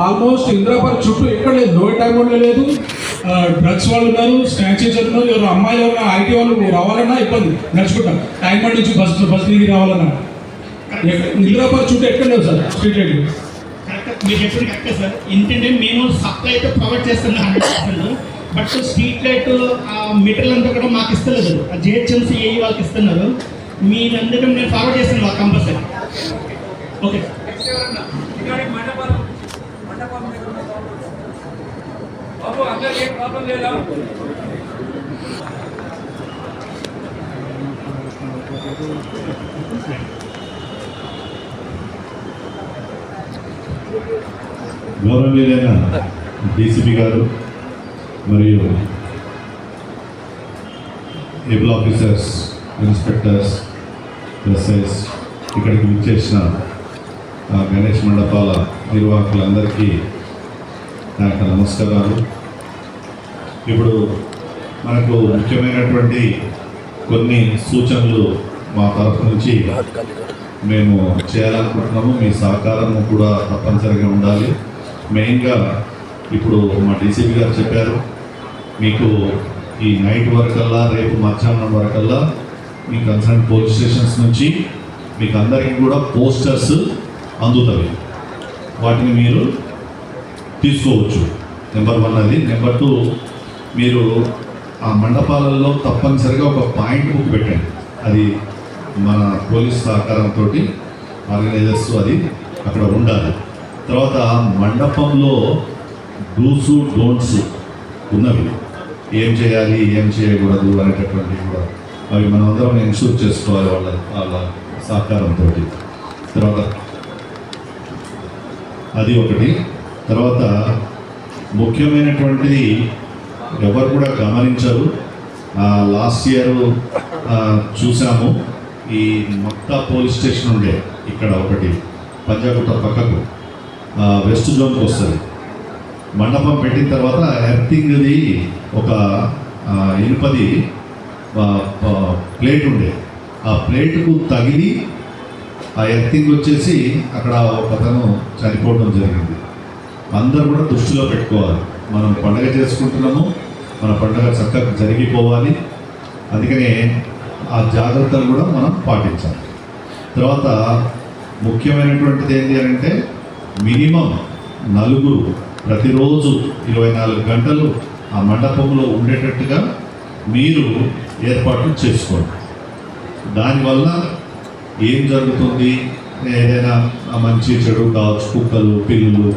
Almost ఇంద్రాపార్క్ చుట్టూ ఎక్కడ లేదు, నో టైం కూడా లేదు. డ్రగ్స్ వాళ్ళు ఉన్నారు, స్నాచెస్ ఉన్నారు, ఎవరు అమ్మాయిలు ఎవరైనా ఐటీ వాళ్ళు రావాలన్నా ఇబ్బంది, నడుచుకుంటాం టైం నుంచి బస్ దిగి రావాలన్నా. ఇంద్రాపార్క్ చుట్టూ ఎక్కడ లేవు సార్ స్ట్రీట్ లైట్లు. మీరు చెప్పిన కరెక్టే సార్. ఏంటంటే మేము సప్లై అయితే ప్రొవైడ్ చేస్తున్నాం 100%. బట్ స్ట్రీట్ లైట్ మీటర్లు అంతా కూడా మాకు ఇస్తలేదు, జిహెచ్ఎంసీ ఏఈ వాళ్ళకి ఇస్తున్నారు. మీరందరూ నేను ఫార్వర్డ్ చేస్తాను వాళ్ళకి కంపల్సరీ. ఓకే గౌరవనీయులైన డీసీపీ గారు మరియు ఏబుల్ ఆఫీసర్స్, ఇన్స్పెక్టర్స్, ఎస్ఐస్, ఇక్కడికి విచ్చేసిన గణేష్ మండపాల నిర్వాహకులందరికీ నా యొక్క నమస్కారాలు. ఇప్పుడు మనకు ముఖ్యమైనటువంటి కొన్ని సూచనలు మా తరఫు నుంచి మేము చేయాలనుకుంటున్నాము. మీ సహకారము కూడా తప్పనిసరిగా ఉండాలి. మెయిన్గా ఇప్పుడు మా డీసీపీ గారు చెప్పారు, మీకు ఈ నైట్ వరకల్లా, రేపు మధ్యాహ్నం వరకల్లా మీ కన్సర్న్ పోలీస్ స్టేషన్స్ నుంచి మీకు అందరికీ కూడా పోస్టర్స్ అందుతాయి. వాటిని మీరు తీసుకోవచ్చు. నెంబర్ 1 అది. నెంబర్ 2, మీరు ఆ మండపాలలో తప్పనిసరిగా ఒక పాయింట్ బుక్ పెట్టండి. అది మన పోలీస్ సహకారంతో ఆర్గనైజర్స్ అది అక్కడ ఉండాలి. తర్వాత మండపంలో డూస్ డోంట్స్ ఉన్నవి, ఏం చేయాలి ఏం చేయకూడదు అనేటటువంటివి కూడా అవి మనం అందరం ఇన్షూర్ చేసుకోవాలి వాళ్ళ సహకారంతో. తర్వాత అది ఒకటి. తర్వాత ముఖ్యమైనటువంటిది ఎవరు కూడా గమనించరు, లాస్ట్ ఇయర్ చూసాము, ఈ మక్తా పోలీస్ స్టేషన్ ఉండే ఇక్కడ ఒకటి పంజాగుట్ట పక్కకు వెస్ట్ జోన్కి వస్తుంది. మండపం పెట్టిన తర్వాత ఎర్తింగ్ది ఒక ఇనుపది ప్లేట్ ఉండే, ఆ ప్లేట్కు తగిలి ఆ ఎర్తింగ్ వచ్చేసి అక్కడ ఒకతను చనిపోవడం జరిగింది. అందరూ కూడా దృష్టిలో పెట్టుకోవాలి. మనం పండగ చేసుకుంటున్నాము, మన పండగ చక్కగా జరిగిపోవాలి. అందుకనే ఆ జాగ్రత్తలు కూడా మనం పాటించాలి. తర్వాత ముఖ్యమైనటువంటిది ఏంటి అంటే మినిమం 4 ప్రతిరోజు 24 గంటలు ఆ మండపంలో ఉండేటట్టుగా మీరు ఏర్పాట్లు చేసుకోండి. దానివల్ల ఏం జరుగుతుంది, ఏదైనా మంచి చెడు కావచ్చు, కుక్కలు, పిల్లులు,